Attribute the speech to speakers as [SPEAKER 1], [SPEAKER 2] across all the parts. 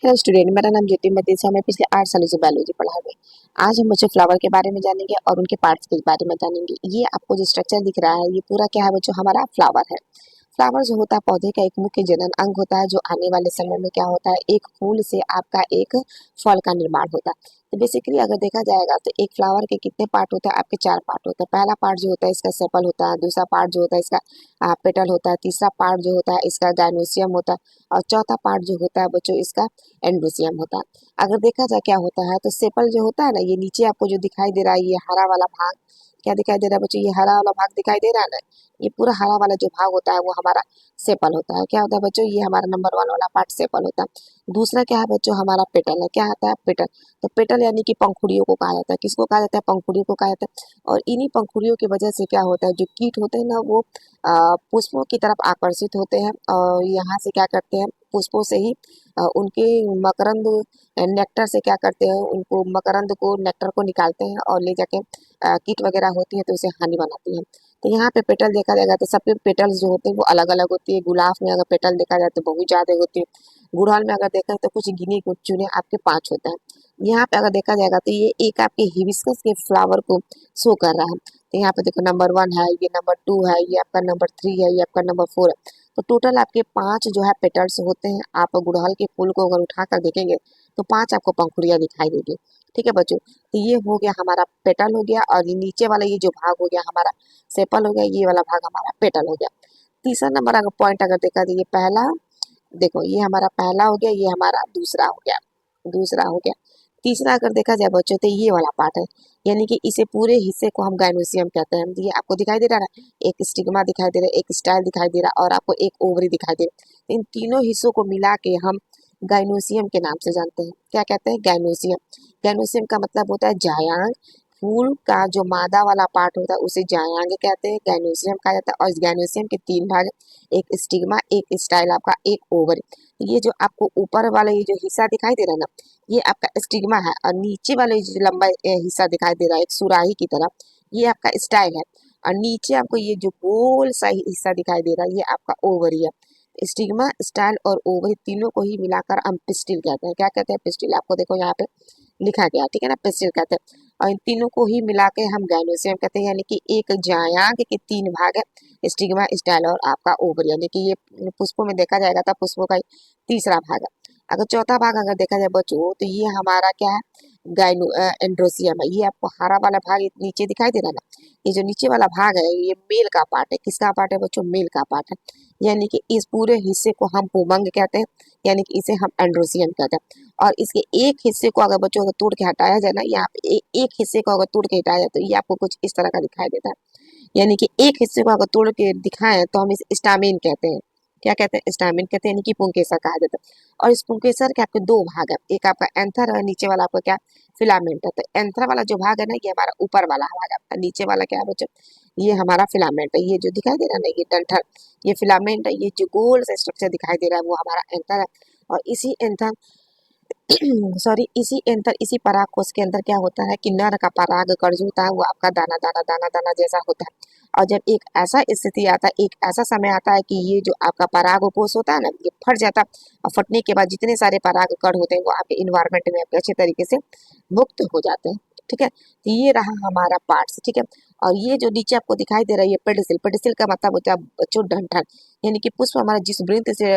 [SPEAKER 1] Hello student, मेरा नाम ज्योति Metis है। मैं पिछले 8 सालों से बायोलॉजी पढ़ा रही हूँ। आज हम बच्चों फ्लावर के बारे में जानेंगे और उनके पार्ट्स के बारे में जानेंगे। ये आपको जो स्ट्रक्चर दिख रहा है, ये पूरा क्या है बच्चों, हमारा फ्लावर है। फ्लावर जो होता है पौधे का एक मुख्य जनन अंग होता है, जो आने वाले समय में क्या होता है, एक फूल से आपका एक फल का निर्माण होता है। तो बेसिकली अगर देखा जाएगा तो एक फ्लावर के कितने पार्ट होते हैं, आपके 4 पार्ट होते हैं। पहला पार्ट जो होता है इसका सेपल होता है, दूसरा पार्ट जो होता है इसका पेटल होता है, तीसरा पार्ट जो होता है इसका गाइनोसियम होता है, और चौथा पार्ट जो होता है बच्चों इसका एंड्रोसियम होता है। अगर देखा जाए क्या होता है, तो सेपल जो होता है ना, ये नीचे आपको जो दिखाई दे रहा है, ये हरा वाला भाग क्या दिखाई दे रहा है बच्चों, ये हरा वाला भाग दिखाई दे रहा है ना, ये पूरा हरा वाला जो भाग होता है वो हमारा सेपल होता है। क्या होता है बच्चों, ये हमारा नंबर 1 वाला पार्ट सेपल होता है। दूसरा क्या है बच्चों, हमारा पेटल है। क्या आता है, पेटल। तो पेटल यानी कि पंखुड़ियों को कहा जाता है। किसको कहा जाता है, पंखुड़ियों को कहा जाता है। और इन्हीं पंखुड़ियों की वजह से क्या होता है, जो कीट होते हैं ना, वो पुष्पों की तरफ आकर्षित होते हैं और यहाँ से क्या करते हैं, पुष्पों से ही उनके मकरंद नेक्टर से क्या करते हैं, उनको मकरंद को नेक्टर को निकालते हैं और ले जाके कीट वगैरह होती है तो उसे हानि बनाती है। तो यहाँ पे पेटल देखा जाएगा तो सबके पेटल्स जो होते हैं वो अलग अलग होती है। गुलाब में अगर पेटल देखा जाए तो बहुत ज्यादा होती है। गुड़हल में अगर देखा तो कुछ गिने कुछ चुने आपके 5 होता है। यहाँ पे अगर देखा जाएगा तो ये एक आपके हिबिस्कस के फ्लावर को शो कर रहा है। तो यहाँ पे देखो नंबर 1 है, ये नंबर 2 है, ये आपका नंबर 3 है, ये आपका नंबर 4 है। तो टोटल आपके 5 जो है पेटल्स होते हैं। आप गुड़हल के फूल को अगर उठा कर देखेंगे तो 5 आपको पंखुड़ियाँ दिखाई देगी। ठीक है बच्चों, तो ये हो गया हमारा पेटल हो गया, और ये नीचे वाला ये जो भाग हो गया हमारा सेपल हो गया, ये वाला भाग हमारा पेटल हो गया। तीसरा नंबर अगर पॉइंट अगर देखा तो ये पहला, देखो ये हमारा पहला हो गया, ये हमारा दूसरा हो गया, दूसरा हो गया। तीसरा अगर देखा जाए बच्चों तो ये वाला पार्ट है, यानी कि इसे पूरे हिस्से को हम गाइनोसियम कहते हैं। ये आपको दिखाई दे रहा है ना, एक स्टिग्मा दिखाई दे रहा है, एक स्टाइल दिखाई दे रहा है, और आपको एक ओवरी दिखाई दे रहा है। इन तीनों हिस्सों को मिला के हम गाइनोसियम के नाम से जानते हैं। क्या कहते हैं, गाइनोसियम। गाइनोसियम का मतलब होता है जायांग। फूल का जो मादा वाला पार्ट होता है उसे जायांग कहते हैं, गाइनोसियम कहा जाता है। और इस गाइनोसियम के 3 भाग, एक स्टिग्मा, एक स्टाइल आपका, एक ओवरी। ये जो आपको ऊपर वाला ये जो हिस्सा दिखाई दे रहा है ना, ये आपका स्टिग्मा है, और नीचे वाले जो लंबा हिस्सा दिखाई दे रहा है एक सुराही की तरह, ये आपका स्टाइल है। और नीचे आपको ये जो गोल सा हिस्सा दिखाई दे रहा है, ये आपका ओवरी है। स्टिग्मा, स्टाइल और ओवरी तीनों को ही मिलाकर हम पिस्टिल कहते हैं। क्या कहते हैं, पिस्टिल। आपको देखो यहाँ पे लिखा गया, ठीक है ना, पिस्टिल कहते हैं। और इन तीनों को ही मिला के हम गाइनोसियम कहते हैं, यानी कि एक जायांग के 3 भाग है, स्टिग्मा, स्टाइल और आपका ओवरी। यानी कि ये पुष्पों में देखा जाएगा तो पुष्पों का तीसरा भाग है। अगर चौथा भाग अगर देखा जाए बच्चों तो ये हमारा क्या है, गाइनो एंड्रोसियम है। ये आपको हरा वाला भाग नीचे दिखाई दे रहा है ना, ये जो नीचे वाला भाग है ये मेल का पार्ट है। किसका पार्ट है बच्चों, मेल का पार्ट है। यानी कि इस पूरे हिस्से को हम पुमंग कहते हैं, यानी कि इसे हम एंड्रोसियम कहते हैं। और इसके एक हिस्से को अगर बच्चों अगर तोड़ के हटाया जाए ना, यहाँ पे एक हिस्से को अगर तोड़ के हटाया जाए तो ये आपको कुछ इस तरह का दिखाई देता है। यानी कि एक हिस्से को अगर तोड़ के दिखाएं तो हम इसे स्टामिन कहते हैं। क्या कहते हैं, स्टामिन कहते हैं, यानी कि पुंकेसर कहा जाता है। और इस पुंकेसर के आपके 2 भाग है, एक आपका एंथर है, नीचे वाला आपका क्या, फिलामेंट है। तो एंथर वाला जो भाग है ना, ये हमारा ऊपर वाला भाग है, आपका नीचे वाला क्या है बच्चों, ये हमारा फिलामेंट है। ये जो दिखाई दे रहा है ना, ये डंठल, ये फिलामेंट है। ये जो गोल सा स्ट्रक्चर दिखाई दे रहा है वो हमारा एंथर है। और इसी एंथर सॉरी, इसी अंतर, इसी पराग कोश के अंदर क्या होता है कि नर का पराग कण जो होता है वो आपका दाना दाना दाना दाना जैसा होता है। और जब एक ऐसा स्थिति आता है, एक ऐसा समय आता है कि ये जो आपका पराग कोश होता है ना, ये फट जाता है। और फटने के बाद जितने सारे पराग कण होते हैं वो आपके इन्वायरमेंट में आपके अच्छे तरीके से मुक्त हो जाते हैं। ठीक है, तो ये रहा हमारा पार्ट्स। ठीक है, और ये जो नीचे आपको दिखाई दे रहा है ये पेडिसिल। पेडिसिल का मतलब होता है बच्चों डंठल, यानी कि पुष्प हमारा जिस वृंत से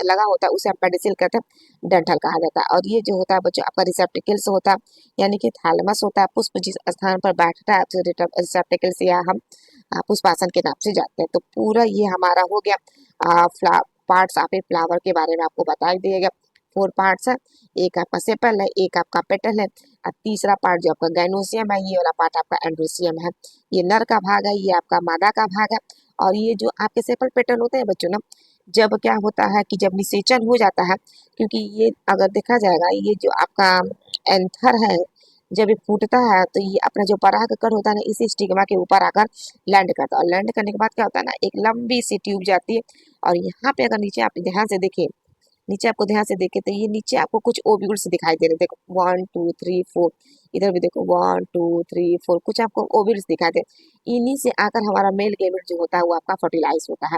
[SPEAKER 1] लगा होता है उसे हम पेडिसिल कहते हैं, डंठल कहा जाता है। और ये जो होता है बच्चों आपका रिसेप्टिकल्स होता है, यानी कि थैलेमस होता है। पुष्प जिस स्थान पर बैठता है उसे रिसेप्टिकल्स या हम पुष्पासन के नाम से जानते हैं। तो पूरा ये हमारा हो गया फ्ला पार्ट्स। आप फ्लावर के बारे में आपको बता ही दिया गया। 4 पार्ट्स है, एक आपका सेपल है, एक आपका पेटल है, और तीसरा पार्ट जो आपका गाइनोसियम है, ये वाला पार्ट आपका एंड्रोसियम है। ये नर का भाग है, ये आपका मादा का भाग है। और ये जो आपके सेपल पेटल होते हैं बच्चों ना, जब क्या होता है कि जब निषेचन हो जाता है, क्योंकि ये अगर देखा जाएगा ये जो आपका एंथर है, जब ये फूटता है तो ये अपना जो परागकण होता है ना, इसी स्टिग्मा के ऊपर आकर लैंड करता है। और लैंड करने के बाद क्या होता है ना, एक लंबी सी ट्यूब जाती है। और यहाँ पे अगर नीचे आप ध्यान से देखें, नीचे आपको ध्यान से देखे तो ये नीचे आपको कुछ ओव्यूल्स दिखाई दे रहे हैं। देखो 1 2 3 4, इधर भी देखो 1 2 3 4, कुछ आपको ओव्यूल्स दिखाई दे। इन्हीं से आकर हमारा मेल गेमेट जो होता है वो आपका फर्टिलाइज होता है।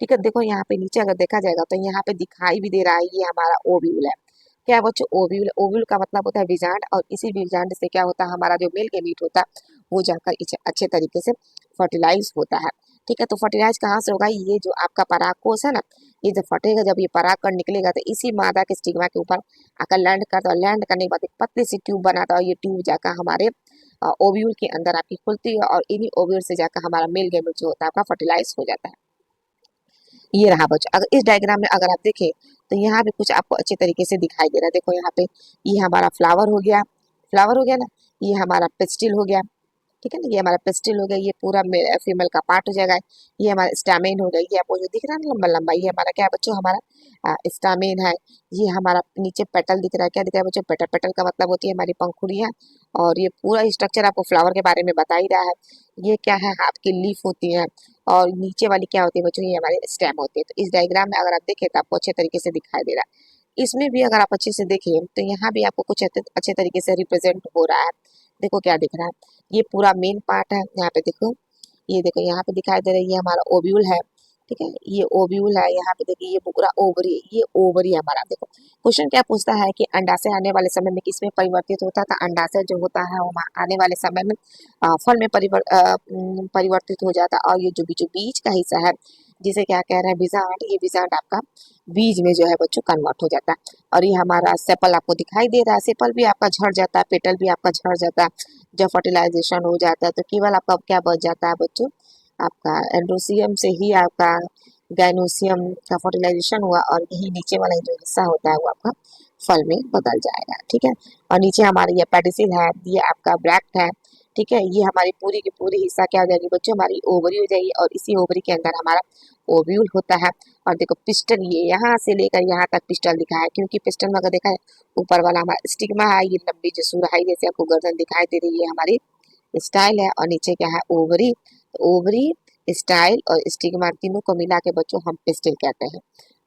[SPEAKER 1] ठीक है, देखो यहाँ पे नीचे अगर देखा जाएगा तो यहाँ पे दिखाई भी दे रहा है ये हमारा ओव्यूल है। क्या है बच्चों, ओव्यूल। ओव्यूल का मतलब होता है बीजांड, और इसी बीजांड से क्या होता है, हमारा जो मेल गेमीट होता है वो जाकर अच्छे तरीके से फर्टिलाइज होता है। ठीक है, तो फर्टिलाइज कहाँ से होगा, ये जो आपका परागकोश है ना, ये जब फटेगा, जब ये परागकण निकलेगा तो इसी मादा के स्टिग्मा के ऊपर आकर लैंड करता है, और लैंड करने के बाद एक पतली सी ट्यूब बनाता है, और ये ट्यूब जाकर हमारे ओव्यूल के अंदर आपकी खुलती है, और इन्हीं ओव्यूल से जाकर हमारा मेल गेमेट जो होता है आपका फर्टिलाइज हो जाता है। ये रहा बच्चों, अगर इस डायग्राम में अगर आप देखें तो यहाँ पे कुछ आपको अच्छे तरीके से दिखाई दे रहा है। देखो यहाँ पे ये हमारा फ्लावर हो गया, फ्लावर हो गया ना, ये हमारा पिस्टिल हो गया, ठीक है ना, ये हमारा पिस्टिल हो गया, ये पूरा फीमेल का पार्ट हो जाएगा। ये हमारा स्टामेन हो गया, ये आपको जो दिख रहा है ना लंबा लंबा, ये हमारा क्या है बच्चों, हमारा स्टामेन है। ये हमारा नीचे पेटल दिख रहा है, क्या दिख रहा है बच्चों, पेटल। पेटल का मतलब होती है हमारी पंखुड़ियाँ, और ये पूरा स्ट्रक्चर आपको फ्लावर के बारे में बता ही रहा है। ये क्या है, आपकी लीफ होती है, और नीचे वाली क्या होती है बच्चों, ये हमारे स्टेम होते हैं। तो इस डायग्राम में अगर आप देखें तो आपको अच्छे तरीके से दिखाई दे रहा है। इसमें भी अगर आप अच्छे से देखें तो यहाँ भी आपको कुछ अच्छे तरीके से रिप्रेजेंट हो रहा है। देखो क्या दिख रहा है, ये पूरा मेन पार्ट है। यहाँ पे देखो, ये देखो यहाँ पे दिखाई दे रहा है, ये हमारा ओव्यूल है। ठीक है, ये ओव्यूल है। यहाँ पे देखिए ये पूरा ओवरी, ये ओवरी हमारा। देखो क्वेश्चन क्या पूछता है कि अंडाशय आने वाले समय में किसमें परिवर्तित होता था। अंडाशय जो होता है वो आने वाले समय में फल में परिवर्तित हो जाता है। और ये जो बीच का हिस्सा है, जिसे क्या कह रहे हैं, बीजांड, ये बीजांड आपका बीज में जो है बच्चों कन्वर्ट हो जाता है। और ये हमारा सेपल आपको दिखाई दे रहा है, सेपल भी आपका झड़ जाता है, पेटल भी आपका झड़ जाता है। जब फर्टिलाइजेशन हो जाता है तो केवल आपका क्या बच जाता है बच्चों, आपका एंड्रोसियम से ही आपका गाइनोसियम का फर्टिलाइजेशन हुआ, और यही नीचे वाला जो हिस्सा होता है वो आपका फल में बदल जाएगा। ठीक है, और नीचे हमारे ये पेडिसिल है, ये आपका ब्रैक्ट है। ठीक है, ये हमारी पूरी की पूरी हिस्सा क्या हो जाएगी बच्चों, हमारी ओवरी हो जाएगी, और इसी ओवरी के अंदर हमारा ओव्यूल होता है। और देखो पिस्टन, ये यहाँ से लेकर यहाँ तक पिस्टन दिखा है, क्योंकि पिस्टन में अगर देखा है ऊपर वाला हमारा स्टिग्मा है, ये लंबी जो सुराही जैसे आपको गर्दन दिखाई दे रही है हमारी स्टाइल है, और नीचे क्या है, ओवरी। तो ओवरी, स्टाइल और स्टिग्मा तीनों को मिला के बच्चों हम पिस्टिल कहते हैं।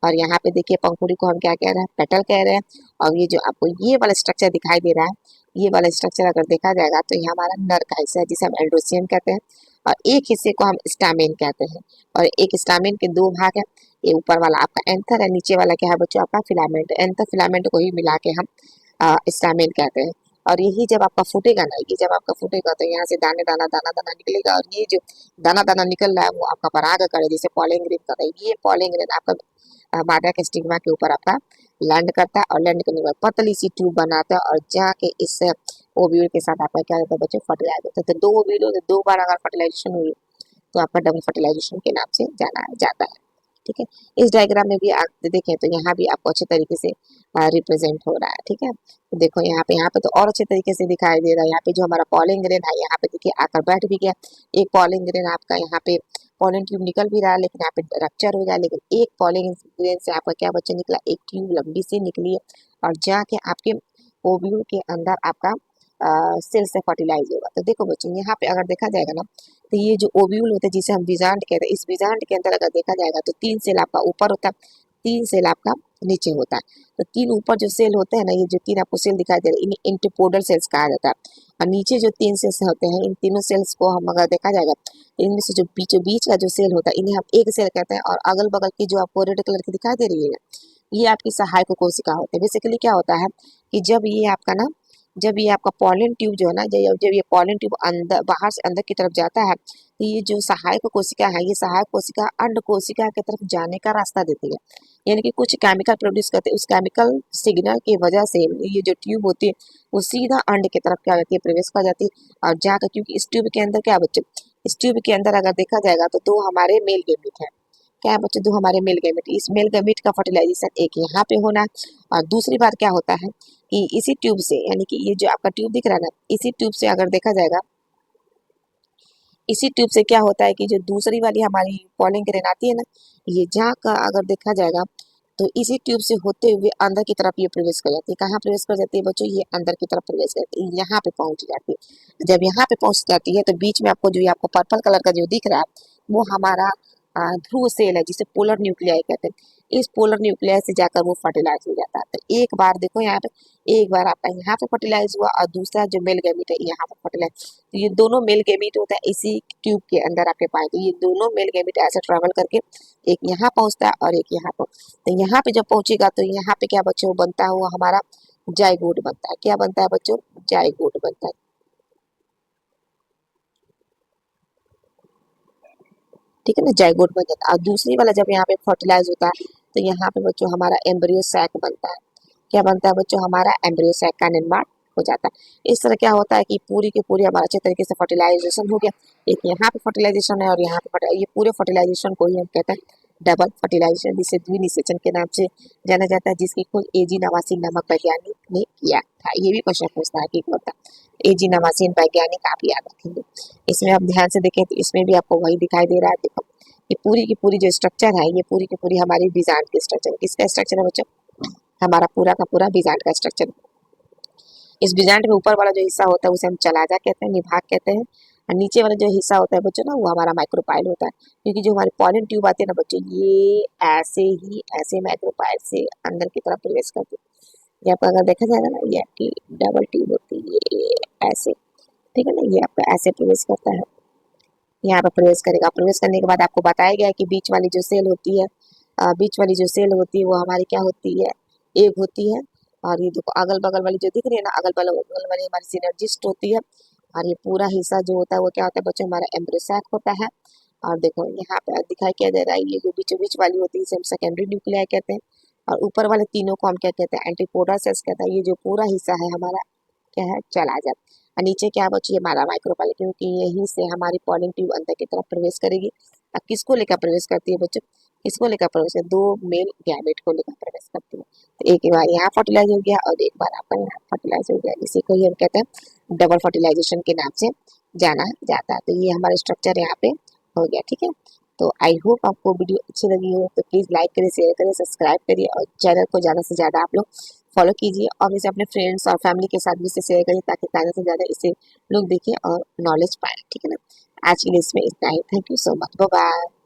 [SPEAKER 1] और यहाँ पे देखिए पंखुड़ी को हम क्या कह रहे हैं, पेटल कह रहे हैं। और ये जो आपको ये वाला स्ट्रक्चर दिखाई दे रहा है, ये वाला स्ट्रक्चर अगर देखा जाएगा तो ये हमारा नर का हिस्सा है, जिसे हम एंड्रोसियम कहते हैं, और एक हिस्से को हम स्टामेन कहते हैं। और एक स्टामेन के दो भाग है, ये ऊपर वाला आपका एंथर है, नीचे वाला क्या है बच्चों, आपका फिलामेंट। एंथर फिलामेंट को ही मिला के हम स्टामेन कहते हैं। और यही जब आपका फूटेगा ना, ये जब आपका फूटेगा तो यहाँ से दाने दाना दाना दाना निकलेगा, और ये जो दाना दाना निकल रहा है वो आपका परागकण है, जैसे पॉलन ग्रेन कर रहा है। ये पॉलन ग्रेन आपका मादा के स्टिग्मा के ऊपर आपका लैंड करता है, और लैंड करने के बाद पतली सी ट्यूब बनाता है, और जाके इस ओव्यूल के साथ आपका क्या होता है बच्चों, फर्टिलाइज होता है। तो दो ओव्यूल होते, दो बार अगर फर्टिलाइजेशन हुई तो आपका डबल फर्टिलाइजेशन के नाम से जाना जाता है। ठीक है, इस डायग्राम में भी आप देखें तो यहाँ भी आपको अच्छे तरीके से रिप्रेजेंट हो रहा है। ठीक है, तो देखो यहाँ पे तो और अच्छे तरीके से दिखाई दे रहा है। यहाँ पे जो हमारा पॉलन ग्रेन है, यहाँ पे देखिए आकर बैठ भी गया। एक पॉलन ग्रेन आपका यहाँ पे पॉलन ट्यूब निकल भी रहा है, लेकिन यहाँ पे रप्चर हो जाए, लेकिन एक पॉलन ग्रेन से आपका क्या बच्चा निकला, एक ट्यूब लंबी सी निकली है, और जाके आपके ओव्यूल के अंदर आपका सेल से फर्टिलाइज होगा। तो देखो बच्चों यहाँ पे अगर देखा जाएगा ना, तो ये जो ओव्यूल होता है जिसे हम बीजांड कहते हैं, इस बीजांड के अंदर अगर देखा जाएगा तो तीन सेल आपका ऊपर होता है, तीन सेल आपका नीचे होता है। तो तीन ऊपर जो सेल होते हैं ना, ये जो तीन आपको सेल दिखाई दे रहे हैं, इन्हें इंटरपोडल सेल्स कहा जाता है। और नीचे जो तीन सेल्स होते हैं, इन तीनों सेल्स को हम अगर देखा जाएगा तो इनमें से जो बीचों बीच का जो सेल होता है, इन्हें हम एक सेल कहते हैं। और अगल बगल की जो आपको रेड कलर की दिखाई दे रही है, ये आपकी सहायक कोशिका होती है। बेसिकली क्या होता है कि जब ये आपका ना, जब ये आपका पॉलन ट्यूब जो है ना, जब ये पॉलन ट्यूब अंदर बाहर से अंदर की तरफ जाता है, तो ये जो सहायक कोशिका है, ये सहायक कोशिका अंड कोशिका की तरफ जाने का रास्ता देती है। यानी कि कुछ केमिकल प्रोड्यूस करते हैं, उस केमिकल सिग्नल की वजह से ये जो ट्यूब होती है वो सीधा अंड की तरफ क्या होती है, प्रवेश कर जाती है। और जाकर, क्योंकि इस ट्यूब के अंदर क्या बच्चे, इस ट्यूब के अंदर अगर देखा जाएगा तो दो हमारे मेल गेमिट है। क्या है बच्चों, दो हमारे मेल गैमेट। इस मेल गैमेट का फर्टिलाइजेशन एक यहाँ पे होना, और दूसरी बात क्या होता है कि इसी ट्यूब से, यानी कि ये जो आपका ट्यूब दिख रहा है ना, इसी ट्यूब से अगर देखा जाएगा, इसी ट्यूब से क्या होता है कि जो दूसरी वाली हमारी पॉलन ग्रेन आती है ना, ये जहाँ का अगर देखा जाएगा तो इसी ट्यूब से होते हुए अंदर की तरफ ये प्रवेश कर जाती है। कहाँ प्रवेश कर जाती है बच्चों, ये अंदर की तरफ प्रवेश करती है, यहाँ पे पहुंच जाती है। जब यहाँ पे पहुंच जाती है तो बीच में आपको जो ये आपको पर्पल कलर का जो दिख रहा है वो हमारा ध्रुव सेल है जिसे पोलर न्यूक्लियाई कहते हैं। इस पोलर न्यूक्लियाई से जाकर वो फर्टिलाइज हो जाता है। तो एक बार देखो यहाँ पे, एक बार आपका यहाँ पे फर्टिलाइज हुआ और दूसरा जो मेल गैमीट है यहाँ पे फर्टिलाइज, तो ये दोनों मेल गैमीट होता है इसी ट्यूब के अंदर आपके पाए। तो ये दोनों मेल गैमीट ऐसे ट्रेवल करके एक यहाँ पहुंचता है और एक यहाँ पर। तो यहाँ पे जब पहुंचेगा तो यहाँ पे क्या बच्चों बनता है, वो हमारा जाइगोट बनता है। क्या बनता है बच्चों? जाइगोट बनता है। ठीक है ना, जाइगोट बन जाता है। और दूसरी वाला जब यहाँ पे फर्टिलाइज होता है तो यहाँ पे बच्चों हमारा एम्ब्रियो सैक बनता है। क्या बनता है बच्चों? हमारा एम्ब्रियो सैक का निर्माण हो जाता है। इस तरह क्या होता है कि पूरी की पूरी हमारा अच्छे तरीके से फर्टिलाइजेशन हो गया। एक यहाँ पे फर्टिलाइजेशन है और यहाँ पे ये पूरे फर्टिलाइजेशन को ही हम कहते हैं डबल फर्टिलाइजेशन, जिसे द्विनिषेचन के नाम से जाना जाता है, जिसकी खोज एजी नवासी नामक वैज्ञानिक ने किया था। ये भी क्वेश्चन पूछता है कि क्या होता है एजी नवासी वैज्ञानिक, आप याद रखेंगे। इसमें आप ध्यान से देखें तो इसमें भी आपको वही दिखाई दे रहा है। देखो ये पूरी की पूरी जो स्ट्रक्चर है, ये पूरी की पूरी हमारी बीजांड की स्ट्रक्चर, किसका स्ट्रक्चर है बच्चों? हमारा पूरा का पूरा बीजांड का स्ट्रक्चर। इस बीजांड में ऊपर वाला जो हिस्सा होता है उसे हम चलाजा कहते हैं, निभाग कहते हैं। और नीचे वाला जो हिस्सा होता है बच्चों ना, वो हमारा माइक्रोपाइल होता है। क्योंकि जो हमारी पॉलन ट्यूब आती है ना बच्चों, ये ऐसे ही ऐसे माइक्रोपाइल से अंदर की तरफ प्रवेश करती है। यहाँ पर अगर देखा जाएगा ना, ये आपकी डबल ट्यूब होती है, ये ऐसे, ठीक है ना, ये आपका ऐसे प्रवेश करता है। यहाँ पर प्रवेश करेगा। प्रवेश करने के बाद आपको बताया गया है कि बीच वाली जो सेल होती है, बीच वाली जो सेल होती है वो हमारी क्या होती है? एग होती है। और ये देखो अगल बगल वाली जो दिख रही है ना, अगल बगल वाली हमारी सिनर्जिस्ट होती है। और ये पूरा हिस्सा जो होता है वो क्या होता है बच्चों? हमारा एम्ब्रोसैक होता है। और देखो यहाँ पे दिखाई क्या दे रहा है, ये जो बीचों बीच वाली होती है इसे हम सेकेंडरी न्यूक्लियाई कहते हैं। और ऊपर वाले तीनों को हम क्या कहते हैं? एंटीपोडा सेल्स कहते हैं। ये जो पूरा हिस्सा है हमारा क्या है? चला जाता है। और नीचे क्या बची? हमारा माइक्रोपाइल, क्योंकि यहीं से हमारी पॉलन ट्यूब अंदर की तरफ प्रवेश करेगी। अब किसको लेकर प्रवेश करती है बच्चों? किसको लेकर प्रवेश है? दो मेल गैमेट को लेकर प्रवेश करती है। तो एक बार यहाँ फर्टिलाइज हो गया और एक बार आपका यहाँ फर्टिलाइज हो गया। इसी को ही हम कहते हैं डबल फर्टिलाइजेशन के नाम से जाना जाता है। तो ये हमारा स्ट्रक्चर यहाँ पे हो गया। ठीक है, तो आई होप आपको वीडियो अच्छी लगी हो, तो प्लीज़ लाइक करिए, शेयर करिए, सब्सक्राइब करिए और चैनल को ज़्यादा से ज़्यादा आप लोग फॉलो कीजिए और इसे अपने फ्रेंड्स और फैमिली के साथ भी इसे शेयर करिए, ताकि ज़्यादा से ज़्यादा इसे लोग देखें और नॉलेज पाएँ। ठीक है ना, आज के लिए इसमें इतना ही। Thank you so much, bye bye.